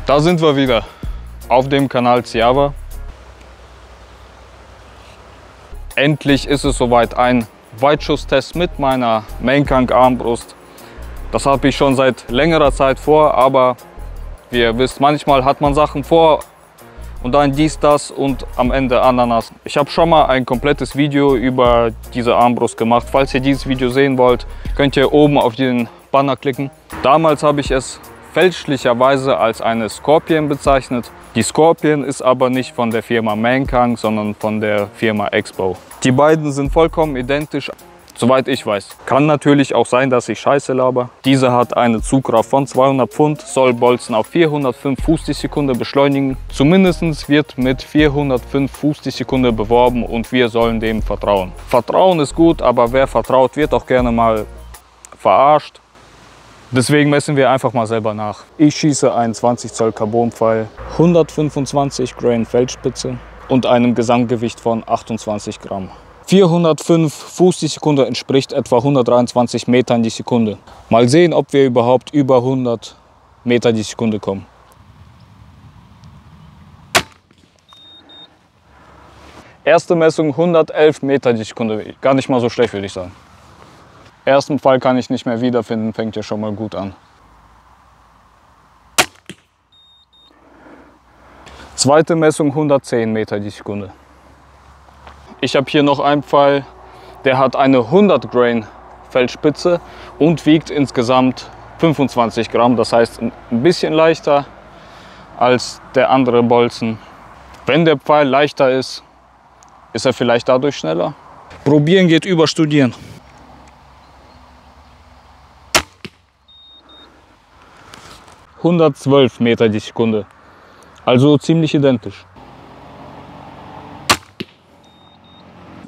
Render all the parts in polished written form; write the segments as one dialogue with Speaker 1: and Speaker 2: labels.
Speaker 1: Da sind wir wieder auf dem Kanal Ciava. Endlich ist es soweit, ein Weitschusstest mit meiner Mainkang Armbrust. Das habe ich schon seit längerer Zeit vor, aber wie ihr wisst, manchmal hat man Sachen vor und dann dies, das und am Ende Ananas. Ich habe schon mal ein komplettes Video über diese Armbrust gemacht. Falls ihr dieses Video sehen wollt, könnt ihr oben auf den Banner klicken. Damals habe ich es fälschlicherweise als eine Scorpion bezeichnet. Die Scorpion ist aber nicht von der Firma Mainkang, sondern von der Firma Expo. Die beiden sind vollkommen identisch, soweit ich weiß. Kann natürlich auch sein, dass ich Scheiße laber. Diese hat eine Zugkraft von 200 Pfund, soll Bolzen auf 405 Fuß die Sekunde beschleunigen. Zumindest wird mit 405 Fuß die Sekunde beworben und wir sollen dem vertrauen. Vertrauen ist gut, aber wer vertraut, wird auch gerne mal verarscht. Deswegen messen wir einfach mal selber nach. Ich schieße einen 20 Zoll Carbonpfeil, 125 Grain Feldspitze und einem Gesamtgewicht von 28 Gramm. 405 Fuß die Sekunde entspricht etwa 123 Metern die Sekunde. Mal sehen, ob wir überhaupt über 100 Meter die Sekunde kommen. Erste Messung 111 Meter die Sekunde. Gar nicht mal so schlecht, würde ich sagen. Ersten Pfeil kann ich nicht mehr wiederfinden, fängt ja schon mal gut an. Zweite Messung 110 Meter die Sekunde. Ich habe hier noch einen Pfeil, der hat eine 100 Grain Feldspitze und wiegt insgesamt 25 Gramm. Das heißt ein bisschen leichter als der andere Bolzen. Wenn der Pfeil leichter ist, ist er vielleicht dadurch schneller. Probieren geht über Studieren. 112 Meter die Sekunde, also ziemlich identisch.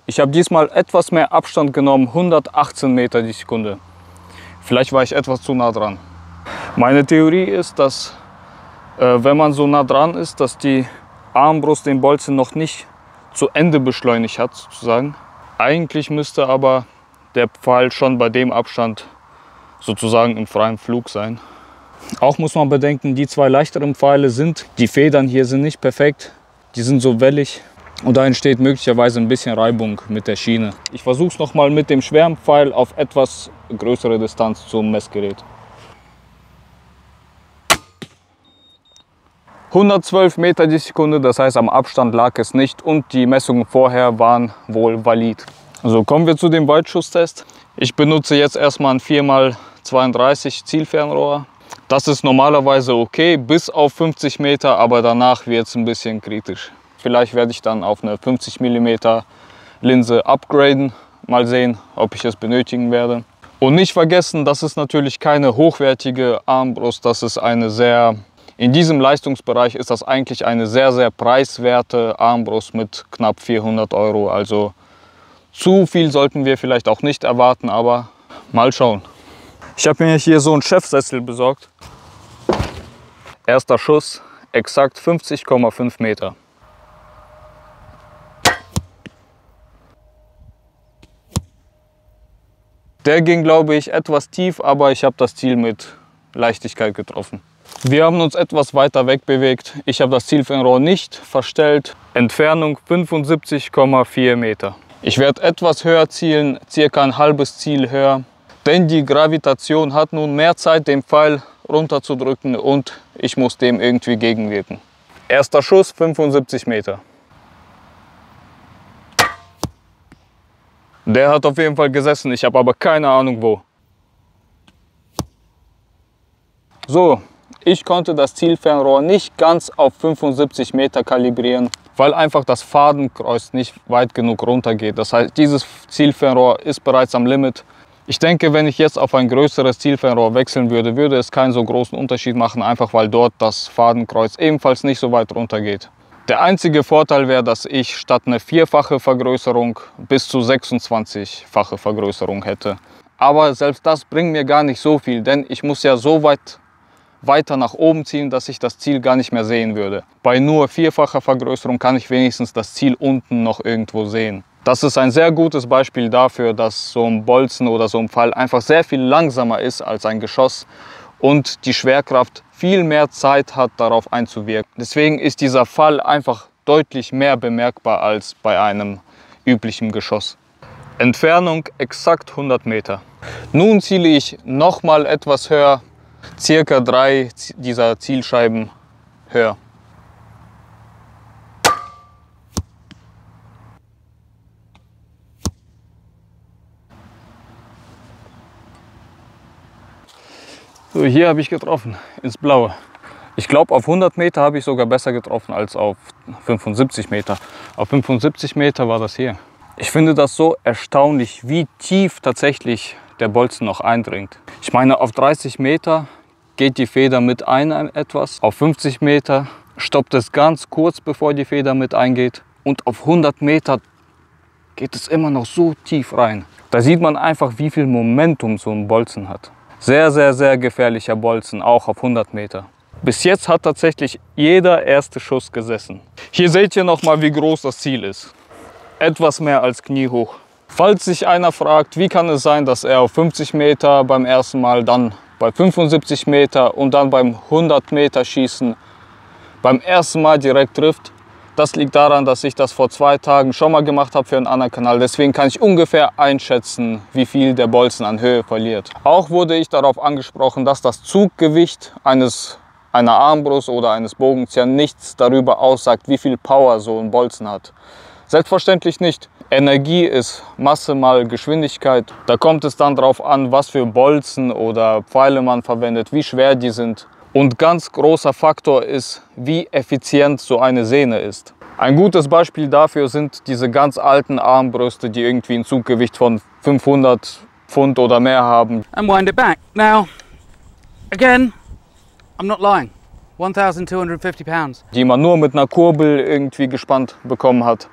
Speaker 1: Ich habe diesmal etwas mehr Abstand genommen, 118 Meter die Sekunde. Vielleicht war ich etwas zu nah dran. Meine Theorie ist, dass wenn man so nah dran ist, dass die Armbrust den Bolzen noch nicht zu Ende beschleunigt hat, sozusagen. Eigentlich müsste aber der Pfeil schon bei dem Abstand sozusagen im freien Flug sein. Auch muss man bedenken, die zwei leichteren Pfeile die Federn hier sind nicht perfekt, die sind so wellig und da entsteht möglicherweise ein bisschen Reibung mit der Schiene. Ich versuche es nochmal mit dem schweren Pfeil auf etwas größere Distanz zum Messgerät. 112 Meter die Sekunde, das heißt am Abstand lag es nicht und die Messungen vorher waren wohl valid. Also kommen wir zu dem Weitschusstest. Ich benutze jetzt erstmal ein 4x32 Zielfernrohr. Das ist normalerweise okay, bis auf 50 Meter, aber danach wird es ein bisschen kritisch. Vielleicht werde ich dann auf eine 50 mm Linse upgraden. Mal sehen, ob ich es benötigen werde. Und nicht vergessen, das ist natürlich keine hochwertige Armbrust. Das ist in diesem Leistungsbereich ist das eigentlich eine sehr, sehr preiswerte Armbrust mit knapp 400 Euro. Also zu viel sollten wir vielleicht auch nicht erwarten, aber mal schauen. Ich habe mir hier so einen Chefsessel besorgt. Erster Schuss, exakt 50,5 Meter. Der ging, glaube ich, etwas tief, aber ich habe das Ziel mit Leichtigkeit getroffen. Wir haben uns etwas weiter weg bewegt. Ich habe das Zielfernrohr nicht verstellt. Entfernung 75,4 Meter. Ich werde etwas höher zielen, circa ein halbes Ziel höher. Denn die Gravitation hat nun mehr Zeit, den Pfeil runterzudrücken und ich muss dem irgendwie gegenwirken. Erster Schuss, 75 Meter. Der hat auf jeden Fall gesessen, ich habe aber keine Ahnung wo. So, ich konnte das Zielfernrohr nicht ganz auf 75 Meter kalibrieren, weil einfach das Fadenkreuz nicht weit genug runter geht. Das heißt, dieses Zielfernrohr ist bereits am Limit. Ich denke, wenn ich jetzt auf ein größeres Zielfernrohr wechseln würde, würde es keinen so großen Unterschied machen, einfach weil dort das Fadenkreuz ebenfalls nicht so weit runter geht. Der einzige Vorteil wäre, dass ich statt eine 4-fache Vergrößerung bis zu 26-fache Vergrößerung hätte. Aber selbst das bringt mir gar nicht so viel, denn ich muss ja so weit weiter nach oben ziehen, dass ich das Ziel gar nicht mehr sehen würde. Bei nur 4-facher Vergrößerung kann ich wenigstens das Ziel unten noch irgendwo sehen. Das ist ein sehr gutes Beispiel dafür, dass so ein Bolzen oder so ein Pfeil einfach sehr viel langsamer ist als ein Geschoss und die Schwerkraft viel mehr Zeit hat, darauf einzuwirken. Deswegen ist dieser Fall einfach deutlich mehr bemerkbar als bei einem üblichen Geschoss. Entfernung exakt 100 Meter. Nun ziele ich nochmal etwas höher, circa 3 dieser Zielscheiben höher. So, hier habe ich getroffen, ins Blaue. Ich glaube, auf 100 Meter habe ich sogar besser getroffen als auf 75 Meter. Auf 75 Meter war das hier. Ich finde das so erstaunlich, wie tief tatsächlich der Bolzen noch eindringt. Ich meine, auf 30 Meter geht die Feder mit ein etwas. Auf 50 Meter stoppt es ganz kurz, bevor die Feder mit eingeht. Und auf 100 Meter geht es immer noch so tief rein. Da sieht man einfach, wie viel Momentum so ein Bolzen hat. Sehr, sehr, sehr gefährlicher Bolzen, auch auf 100 Meter. Bis jetzt hat tatsächlich jeder erste Schuss gesessen. Hier seht ihr noch mal, wie groß das Ziel ist. Etwas mehr als kniehoch. Falls sich einer fragt, wie kann es sein, dass er auf 50 Meter beim ersten Mal, dann bei 75 Meter und dann beim 100 Meter Schießen beim ersten Mal direkt trifft, das liegt daran, dass ich das vor 2 Tagen schon mal gemacht habe für einen anderen Kanal. Deswegen kann ich ungefähr einschätzen, wie viel der Bolzen an Höhe verliert. Auch wurde ich darauf angesprochen, dass das Zuggewicht einer Armbrust oder eines Bogenziehers nichts darüber aussagt, wie viel Power so ein Bolzen hat. Selbstverständlich nicht. Energie ist Masse mal Geschwindigkeit. Da kommt es dann darauf an, was für Bolzen oder Pfeile man verwendet, wie schwer die sind. Und ganz großer Faktor ist, wie effizient so eine Sehne ist. Ein gutes Beispiel dafür sind diese ganz alten Armbrüste, die irgendwie ein Zuggewicht von 500 Pfund oder mehr haben.
Speaker 2: And wind it back. Now, again, I'm not lying. 1,250 pounds.
Speaker 1: Die man nur mit einer Kurbel irgendwie gespannt bekommen hat.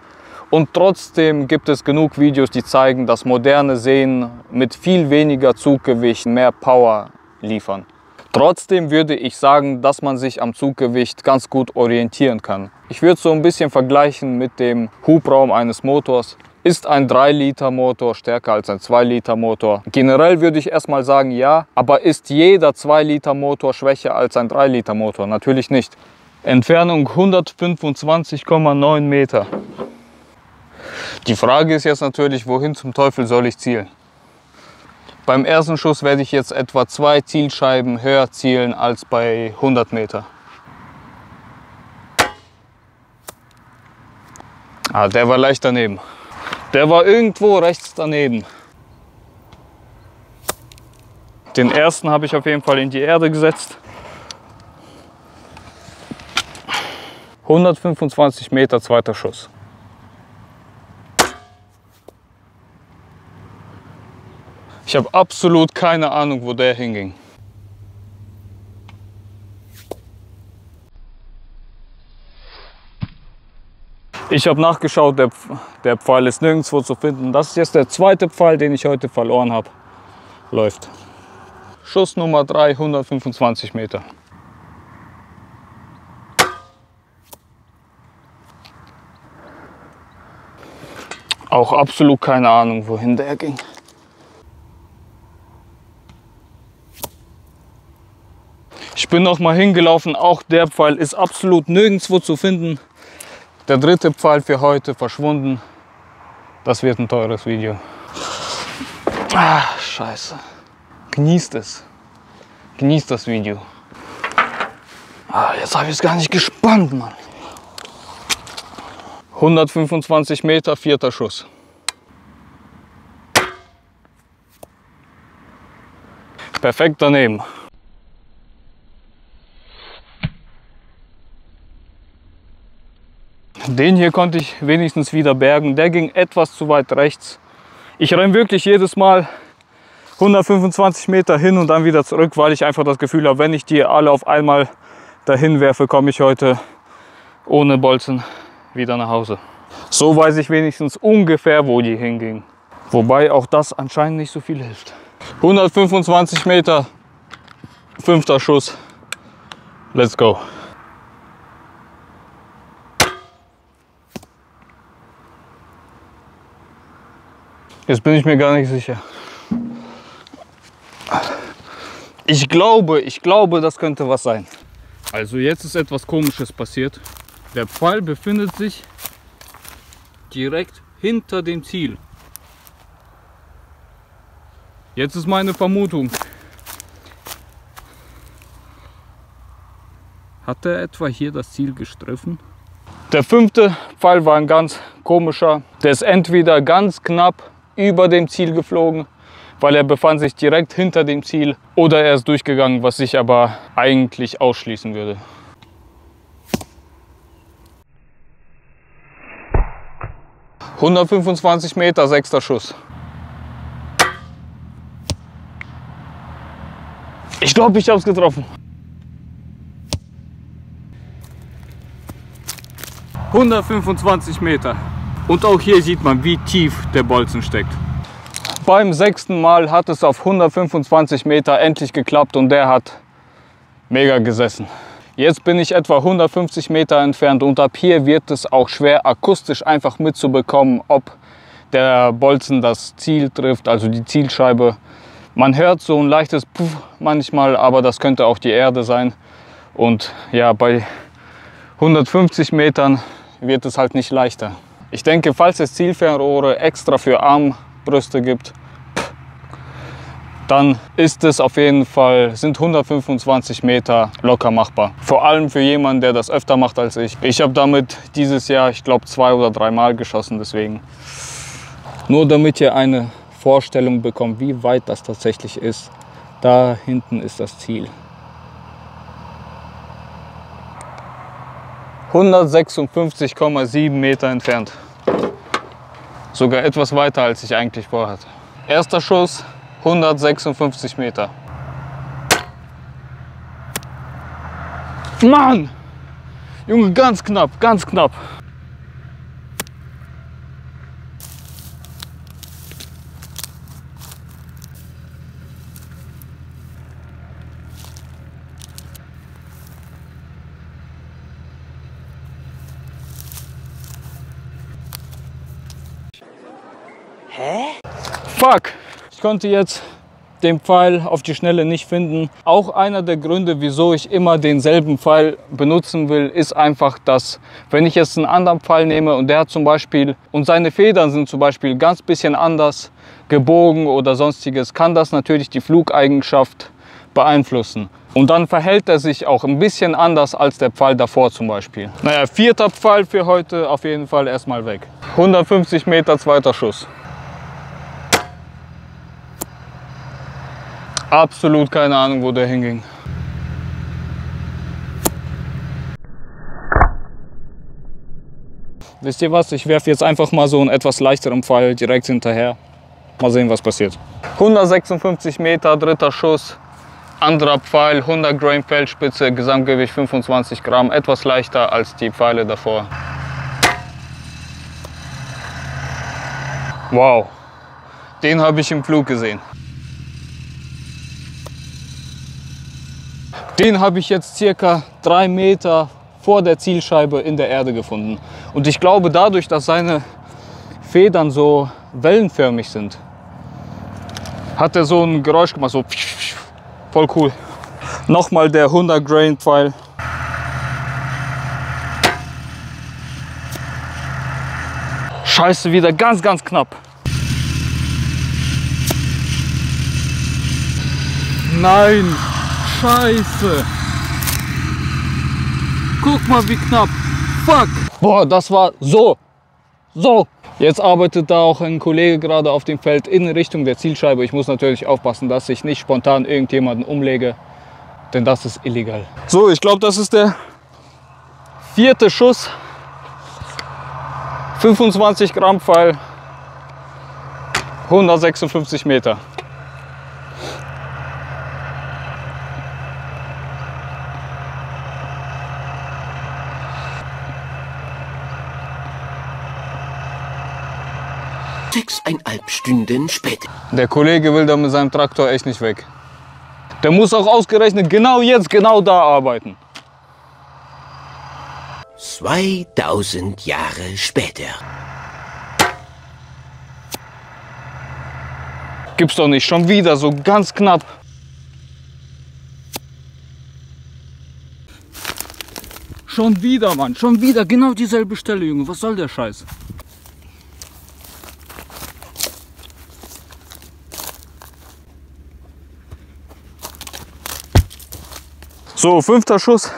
Speaker 1: Und trotzdem gibt es genug Videos, die zeigen, dass moderne Sehnen mit viel weniger Zuggewicht mehr Power liefern. Trotzdem würde ich sagen, dass man sich am Zuggewicht ganz gut orientieren kann. Ich würde so ein bisschen vergleichen mit dem Hubraum eines Motors. Ist ein 3-Liter Motor stärker als ein 2-Liter Motor? Generell würde ich erstmal sagen, ja. Aber ist jeder 2-Liter Motor schwächer als ein 3-Liter Motor? Natürlich nicht. Entfernung 125,9 Meter. Die Frage ist jetzt natürlich, wohin zum Teufel soll ich zielen? Beim ersten Schuss werde ich jetzt etwa 2 Zielscheiben höher zielen als bei 100 Meter. Ah, der war leicht daneben. Der war irgendwo rechts daneben. Den ersten habe ich auf jeden Fall in die Erde gesetzt. 125 Meter, zweiter Schuss. Ich habe absolut keine Ahnung, wo der hinging. Ich habe nachgeschaut, der Pfeil ist nirgendwo zu finden. Das ist jetzt der zweite Pfeil, den ich heute verloren habe. Läuft. Schuss Nummer 3, 125 Meter. Auch absolut keine Ahnung, wohin der ging. Ich bin noch mal hingelaufen, auch der Pfeil ist absolut nirgendwo zu finden. Der dritte Pfeil für heute verschwunden. Das wird ein teures Video. Ah, scheiße. Genießt es. Genießt das Video. Ah, jetzt habe ich es gar nicht gespannt, Mann. 125 Meter, vierter Schuss. Perfekt daneben. Den hier konnte ich wenigstens wieder bergen. Der ging etwas zu weit rechts. Ich renne wirklich jedes Mal 125 Meter hin und dann wieder zurück, weil ich einfach das Gefühl habe, wenn ich die alle auf einmal dahin werfe, komme ich heute ohne Bolzen wieder nach Hause. So weiß ich wenigstens ungefähr, wo die hingingen. Wobei auch das anscheinend nicht so viel hilft. 125 Meter, fünfter Schuss. Let's go. Jetzt bin ich mir gar nicht sicher. Ich glaube, das könnte was sein. Also jetzt ist etwas Komisches passiert. Der Pfeil befindet sich direkt hinter dem Ziel. Jetzt ist meine Vermutung. Hat er etwa hier das Ziel gestriffen? Der 5. Pfeil war ein ganz komischer. Der ist entweder ganz knapp über dem Ziel geflogen, weil er befand sich direkt hinter dem Ziel, oder er ist durchgegangen, was ich aber eigentlich ausschließen würde. ...125 Meter, 6. Schuss. Ich glaube, ich habe es getroffen. 125 Meter. Und auch hier sieht man, wie tief der Bolzen steckt. Beim 6. Mal hat es auf 125 Meter endlich geklappt und der hat mega gesessen. Jetzt bin ich etwa 150 Meter entfernt und ab hier wird es auch schwer, akustisch einfach mitzubekommen, ob der Bolzen das Ziel trifft, also die Zielscheibe. Man hört so ein leichtes Puff manchmal, aber das könnte auch die Erde sein. Und ja, bei 150 Metern wird es halt nicht leichter. Ich denke, falls es Zielfernrohre extra für Armbrüste gibt, dann ist es auf jeden Fall, sind 125 Meter locker machbar. Vor allem für jemanden, der das öfter macht als ich. Ich habe damit dieses Jahr, ich glaube, 2 oder 3 Mal geschossen, deswegen. Nur damit ihr eine Vorstellung bekommt, wie weit das tatsächlich ist. Da hinten ist das Ziel. 156,7 Meter entfernt. Sogar etwas weiter, als ich eigentlich vorhatte. Erster Schuss, 156 Meter. Mann! Junge, ganz knapp, ganz knapp.
Speaker 3: Hä?
Speaker 1: Fuck! Ich konnte jetzt den Pfeil auf die Schnelle nicht finden. Auch einer der Gründe, wieso ich immer denselben Pfeil benutzen will, ist einfach, dass, wenn ich jetzt einen anderen Pfeil nehme und der hat zum Beispiel, und seine Federn sind zum Beispiel ganz bisschen anders gebogen oder sonstiges, kann das natürlich die Flugeigenschaft beeinflussen. Und dann verhält er sich auch ein bisschen anders als der Pfeil davor zum Beispiel. Naja, 4. Pfeil für heute auf jeden Fall erstmal weg. 150 Meter, 2. Schuss. Absolut keine Ahnung, wo der hinging. Wisst ihr was? Ich werfe jetzt einfach mal so einen etwas leichteren Pfeil direkt hinterher. Mal sehen, was passiert. 156 Meter, 3. Schuss. Anderer Pfeil, 100 Grain Feldspitze, Gesamtgewicht 25 Gramm. Etwas leichter als die Pfeile davor. Wow, den habe ich im Flug gesehen. Den habe ich jetzt circa 3 Meter vor der Zielscheibe in der Erde gefunden. Und ich glaube, dadurch, dass seine Federn so wellenförmig sind, hat er so ein Geräusch gemacht, so voll cool. Nochmal der 100 Grain Pfeil. Scheiße, wieder ganz, ganz knapp. Nein! Scheiße! Guck mal, wie knapp! Fuck! Boah, das war so! Jetzt arbeitet da auch ein Kollege gerade auf dem Feld in Richtung der Zielscheibe. Ich muss natürlich aufpassen, dass ich nicht spontan irgendjemanden umlege, denn das ist illegal. So, ich glaube, das ist der 4. Schuss. 25 Gramm Pfeil. 156 Meter.
Speaker 3: Eineinhalb Stunden später.
Speaker 1: Der Kollege will da mit seinem Traktor echt nicht weg. Der muss auch ausgerechnet genau jetzt, genau da arbeiten.
Speaker 3: 2000 Jahre später.
Speaker 1: Gibt's doch nicht, schon wieder so ganz knapp. Schon wieder, Mann. Schon wieder genau dieselbe Stelle, Junge. Was soll der Scheiß? So, 5. Schuss.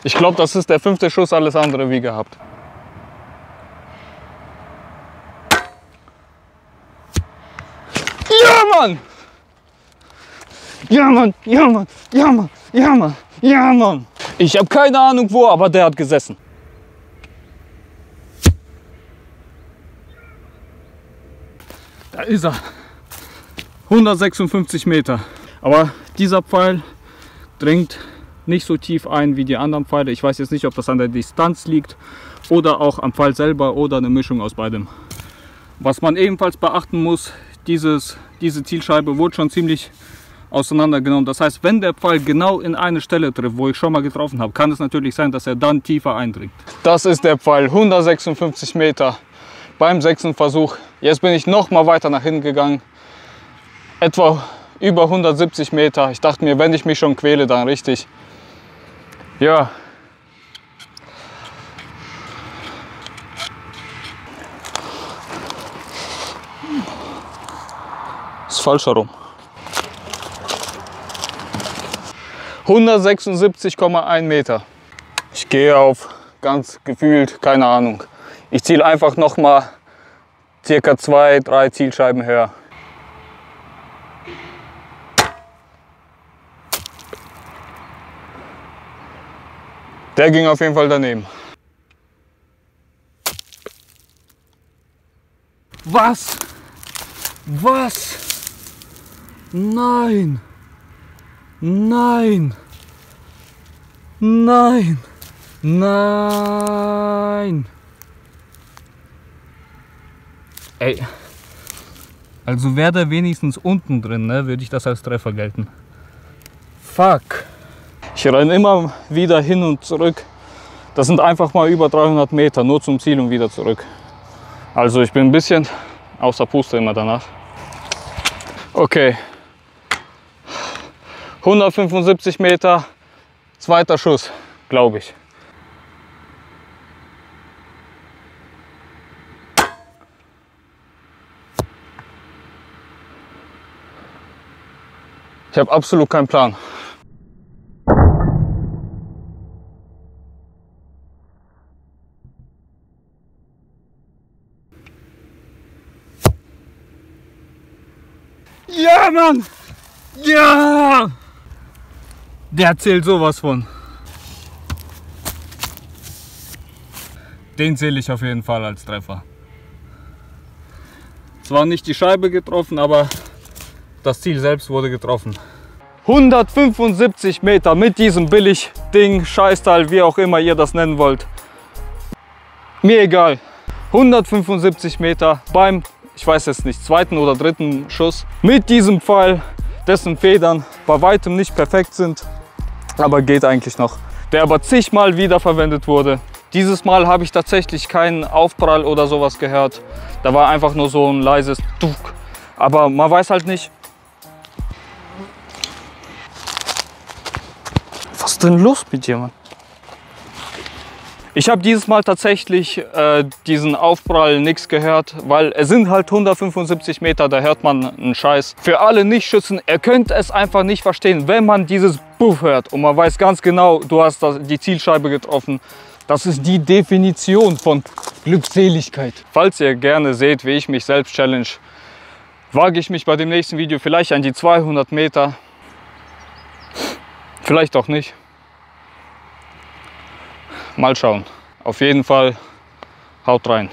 Speaker 1: Ich glaube, das ist der 5. Schuss, alles andere wie gehabt. Ja, Mann! Ja, Mann, ja, Mann, ja, Mann, ja, Mann, ja, Mann. Ich habe keine Ahnung wo, aber der hat gesessen. Da ist er. 156 Meter. Aber dieser Pfeil dringt nicht so tief ein wie die anderen Pfeile. Ich weiß jetzt nicht, ob das an der Distanz liegt oder auch am Pfeil selber oder eine Mischung aus beidem. Was man ebenfalls beachten muss, diese Zielscheibe wurde schon ziemlich auseinandergenommen. Das heißt, wenn der Pfeil genau in eine Stelle trifft, wo ich schon mal getroffen habe, kann es natürlich sein, dass er dann tiefer eindringt. Das ist der Pfeil, 156 Meter beim 6. Versuch. Jetzt bin ich noch mal weiter nach hinten gegangen, etwa über 170 Meter. Ich dachte mir, wenn ich mich schon quäle, dann richtig. Ja. Ist falsch herum. 176,1 Meter. Ich gehe auf ganz gefühlt, keine Ahnung. Ich ziele einfach noch mal circa 2, 3 Zielscheiben höher. Der ging auf jeden Fall daneben. Was? Was? Nein! Nein! Nein! Nein! Ey, also wäre der wenigstens unten drin, ne, würde ich das als Treffer gelten. Fuck! Ich renne immer wieder hin und zurück. Das sind einfach mal über 300 Meter, nur zum Ziel und wieder zurück. Also ich bin ein bisschen außer Puste immer danach. Okay. 175 Meter, 2. Schuss, glaube ich. Ich habe absolut keinen Plan. Ja, Mann! Ja! Der zählt sowas von. Den zähle ich auf jeden Fall als Treffer. Zwar nicht die Scheibe getroffen, aber das Ziel selbst wurde getroffen. 175 Meter mit diesem Billig-Ding, Scheißteil, wie auch immer ihr das nennen wollt. Mir egal. 175 Meter beim, ich weiß jetzt nicht, 2. oder 3. Schuss mit diesem Pfeil, dessen Federn bei weitem nicht perfekt sind, aber geht eigentlich noch. Der aber zigmal wiederverwendet wurde. Dieses Mal habe ich tatsächlich keinen Aufprall oder sowas gehört. Da war einfach nur so ein leises Tuck. Aber man weiß halt nicht. Was ist denn los mit dir, Mann? Ich habe dieses Mal tatsächlich diesen Aufprall nichts gehört, weil es sind halt 175 Meter, da hört man einen Scheiß. Für alle Nichtschützen, ihr könnt es einfach nicht verstehen, wenn man dieses Buff hört und man weiß ganz genau, du hast die Zielscheibe getroffen. Das ist die Definition von Glückseligkeit. Falls ihr gerne seht, wie ich mich selbst challenge, wage ich mich bei dem nächsten Video vielleicht an die 200 Meter. Vielleicht auch nicht. Mal schauen. Auf jeden Fall, haut rein.